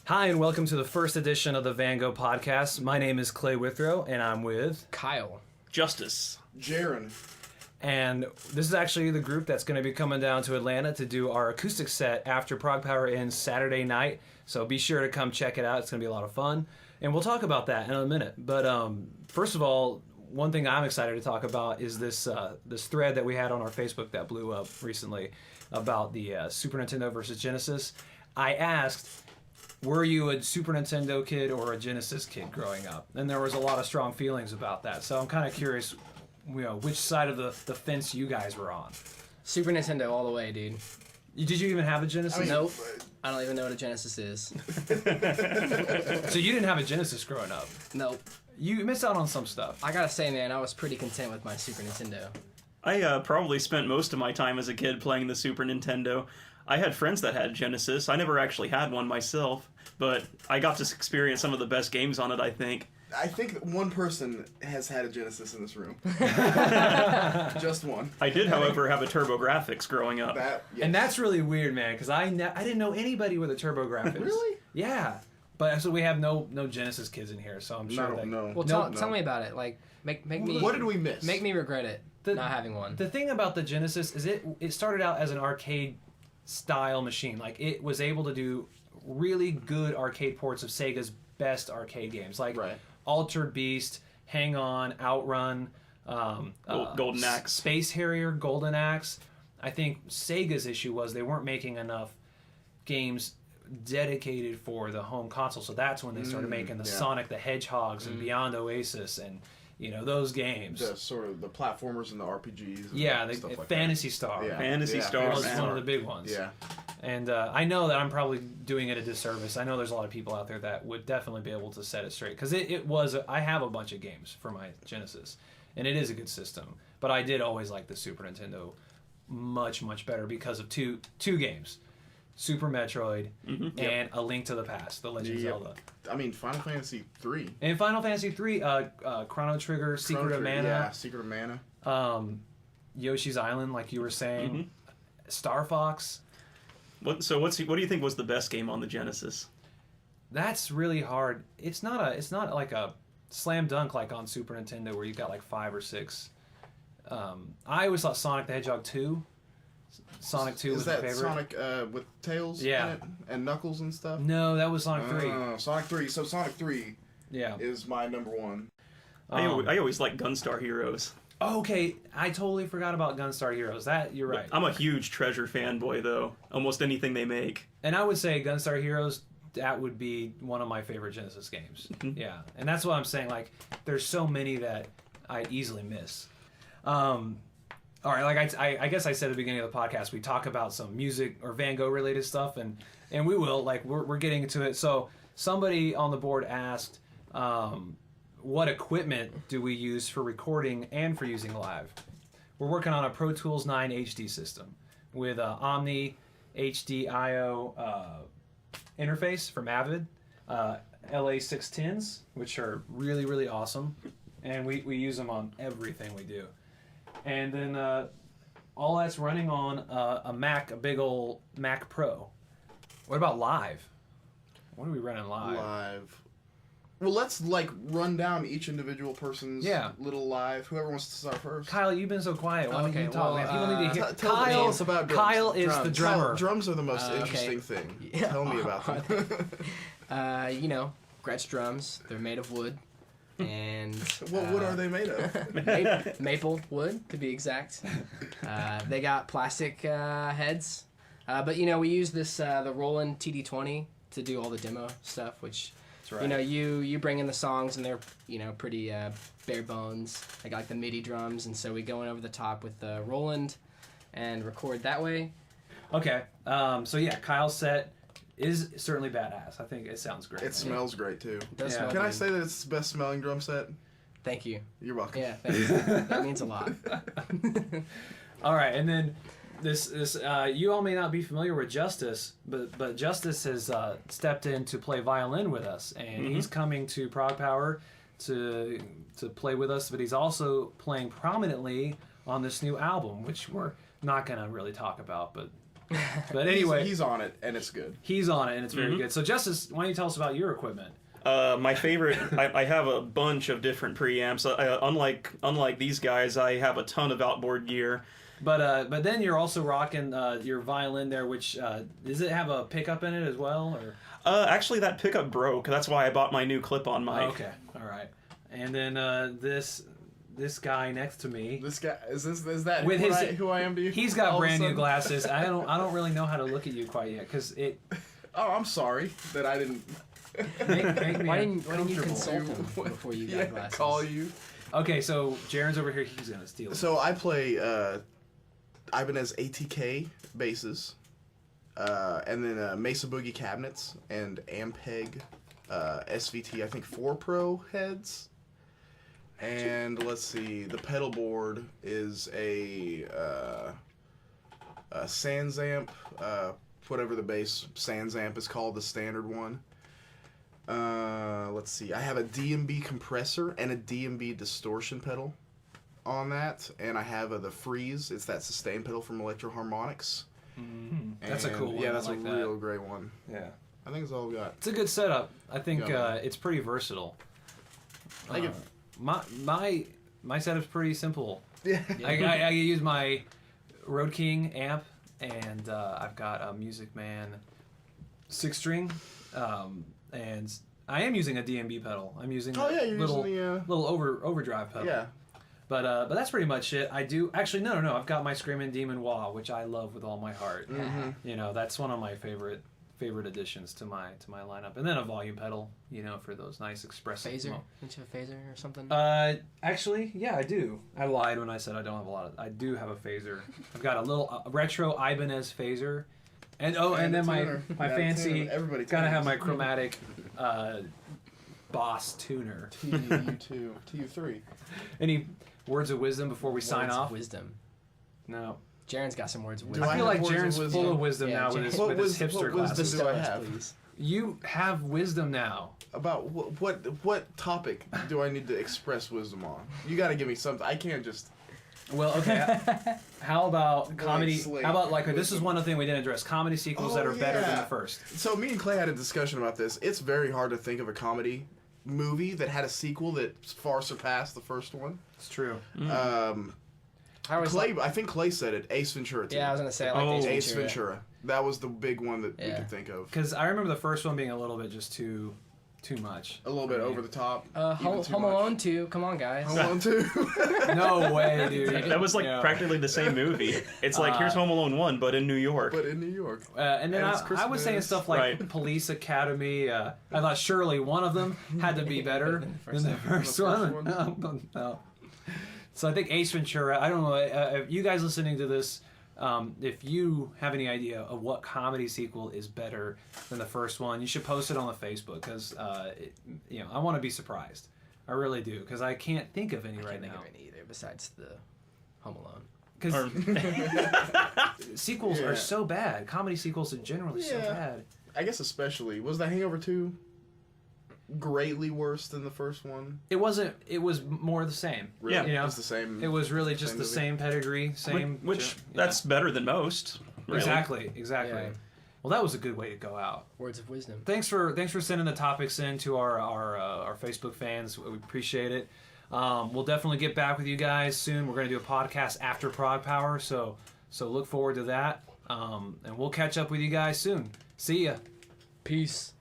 Hi, and welcome to the first edition of the Vangough podcast. My name is Clay Withrow, and I'm with Kyle. Justus. Jeren. And this is actually the group that's going to be coming down to Atlanta to do our acoustic set after Prog Power ends Saturday night. So be sure to come check it out. It's going to be a lot of fun. And we'll talk about that in a minute. But first of all, one thing I'm excited to talk about is this thread that we had on our Facebook that blew up recently about the Super Nintendo versus Genesis. I asked, were you a Super Nintendo kid or a Genesis kid growing up? And there was a lot of strong feelings about that. So I'm kind of curious, which side of the fence you guys were on. Super Nintendo all the way, dude. Did you even have a Genesis? Nope. I don't even know what a Genesis is. So you didn't have a Genesis growing up? Nope. You missed out on some stuff. I gotta say, man, I was pretty content with my Super Nintendo. I probably spent most of my time as a kid playing the Super Nintendo. I had friends that had Genesis. I never actually had one myself, but I got to experience some of the best games on it, I think. I think that one person has had a Genesis in this room. Just one. I did, however, have a TurboGrafx growing up. Yes. And that's really weird, man, because I didn't know anybody with a TurboGrafx. Really? Yeah. But so we have no Genesis kids in here, so I'm sure that... No. Well, tell me about it. Like, make me... What did we miss? Make me regret it, not having one. The thing about the Genesis is it started out as an arcade-style machine. Like, it was able to do really good arcade ports of Sega's best arcade games. Like, Right. Altered Beast, Hang On, Outrun, Golden Axe. Space Harrier, Golden Axe. I think Sega's issue was they weren't making enough games dedicated for the home console, so that's when they started making the Sonic the Hedgehogs and Beyond Oasis and those games. The sort of the platformers and the RPGs. And stuff like Phantasy Star. Yeah. Fantasy Star, was man. one of the big ones. Yeah. And I know that I'm probably doing it a disservice. I know there's a lot of people out there that would definitely be able to set it straight. Because I have a bunch of games for my Genesis. And it is a good system. But I did always like the Super Nintendo much, much better because of two games. Super Metroid and A Link to the Past, The Legend of Zelda. I mean, Final Fantasy 3. And Final Fantasy 3, Chrono Trigger, Secret of Mana. Yeah, Secret of Mana. Yoshi's Island, like you were saying. Star Fox. What do you think was the best game on the Genesis? That's really hard. It's not like a slam dunk like on Super Nintendo where you got like 5 or 6. I always thought Sonic the Hedgehog 2. Sonic 2 was my favorite. Is that Sonic with tails in it and Knuckles and stuff? No, that was Sonic 3. Sonic 3. So Sonic 3 is my number one. I always liked Gunstar Heroes. Okay, I totally forgot about Gunstar Heroes. You're right. I'm a huge Treasure fanboy, though. Almost anything they make. And I would say Gunstar Heroes, that would be one of my favorite Genesis games. Yeah, and that's what I'm saying. Like, there's so many that I easily miss. All right, like I guess I said at the beginning of the podcast, we talk about some music or Vangough related stuff, and we will. Like, we're getting into it. So somebody on the board asked, what equipment do we use for recording and for using live? We're working on a Pro Tools 9 HD system with a Omni HDIO interface from Avid, LA610s, which are really, really awesome, and we use them on everything we do. And then all that's running on a Mac, a big old Mac Pro. What about live? What are we running live? Well, let's run down each individual person's little live. Whoever wants to start first. Kyle, you've been so quiet. Why don't you talk? Well, People need to hear. Tell us about drums. Kyle is the drummer. Drums are the most interesting thing. Yeah. Tell me about them. Gretsch drums. They're made of wood. And what wood are they made of? Maple wood, to be exact. They got plastic heads. But, we use this the Roland TD20 to do all the demo stuff, which... Right. You bring in the songs and they're, pretty bare bones. They got like the MIDI drums, and so we go in over the top with the Roland and record that way. Okay. Kyle's set is certainly badass. I think it sounds great. It smells great too. It does smell Can I good. say that it's the best smelling drum set? Thank you. You're welcome. Yeah, thanks. That means a lot. All right, and then this you all may not be familiar with Justus, but Justus has stepped in to play violin with us, and he's coming to Prog Power to play with us, but he's also playing prominently on this new album, which we're not going to really talk about, but But anyway, he's on it, and it's good. He's on it, and it's very good. So, Justus, why don't you tell us about your equipment? My favorite, I have a bunch of different preamps. Unlike these guys, I have a ton of outboard gear. But then you're also rocking your violin there, which does it have a pickup in it as well? Or actually, that pickup broke. That's why I bought my new clip-on mic. Okay, all right. And then this guy next to me. This guy is that with who I am to you? He's got brand new glasses. I don't really know how to look at you quite yet because it. Oh, I'm sorry that I didn't. Make me why didn't you consult him before you got glasses? Call you. Okay, so Jeren's over here. He's gonna steal. So I play Ibanez ATK basses, and then Mesa Boogie cabinets and Ampeg SVT I think 4 Pro heads. And let's see, the pedal board is a Sansamp, whatever the bass Sansamp is called, the standard one. Let's see, I have a DMB compressor and a DMB distortion pedal on that, and I have the Freeze. It's that sustain pedal from Electro Harmonics. Mm-hmm. That's a cool one. Yeah, that's like a real great one. Yeah, I think it's all we got. It's a good setup. I think it's pretty versatile. My setup's pretty simple. Yeah. I use my Road King amp, and I've got a Music Man 6-string, and I am using a DMB pedal. I'm using little overdrive pedal. Yeah. But that's pretty much it. I do actually no. I've got my Screamin' Demon Wah, which I love with all my heart. Mm-hmm. You know, that's one of my favorite additions to my lineup, and then a volume pedal. You know, for those nice expressive. Phaser? Don't you have a phaser or something? Actually, yeah, I do. I lied when I said I don't have a lot of. I do have a phaser. I've got a little retro Ibanez phaser, and then my fancy. Everybody gotta have my chromatic. Boss tuner. TU2, TU3. Any words of wisdom before we sign off? Wisdom. No. Jaren's got some words of wisdom. I feel like Jaren's full of wisdom now with his hipster glasses. What wisdom do I have? Please. You have wisdom now. About what topic do I need to express wisdom on? You got to give me something. I can't just. Well, okay. How about comedy? Slate. How about this is one of the things we didn't address: comedy sequels that are better than the first. So me and Clay had a discussion about this. It's very hard to think of a comedy movie that had a sequel that far surpassed the first one. It's true. I think Clay said it. Ace Ventura 2. Yeah, I was gonna say I like Ace Ventura. That was the big one that we could think of. Because I remember the first one being a little bit just too much. A little bit over the top. Home Alone 2. Come on, guys. Home Alone 2. No way, dude. That was practically the same movie. It's like here's Home Alone 1, but in New York. And then I was saying stuff like Police Academy. I thought surely one of them had to be better than the first one. No. So I think Ace Ventura. I don't know. If you guys listening to this, if you have any idea of what comedy sequel is better than the first one, you should post it on the Facebook because I want to be surprised. I really do because I can't think of any right now. I can't think of any either besides the Home Alone. Because sequels are so bad. Comedy sequels are generally so bad. I guess especially. Was The Hangover 2 greatly worse than the first one? It wasn't. It was more the same. Really? Yeah, just the same. It was really just the same pedigree, which that's better than most. Really. Exactly. Yeah. Well, that was a good way to go out. Words of wisdom. Thanks for sending the topics in to our Facebook fans. We appreciate it. We'll definitely get back with you guys soon. We're going to do a podcast after Prog Power, so look forward to that. And we'll catch up with you guys soon. See ya. Peace.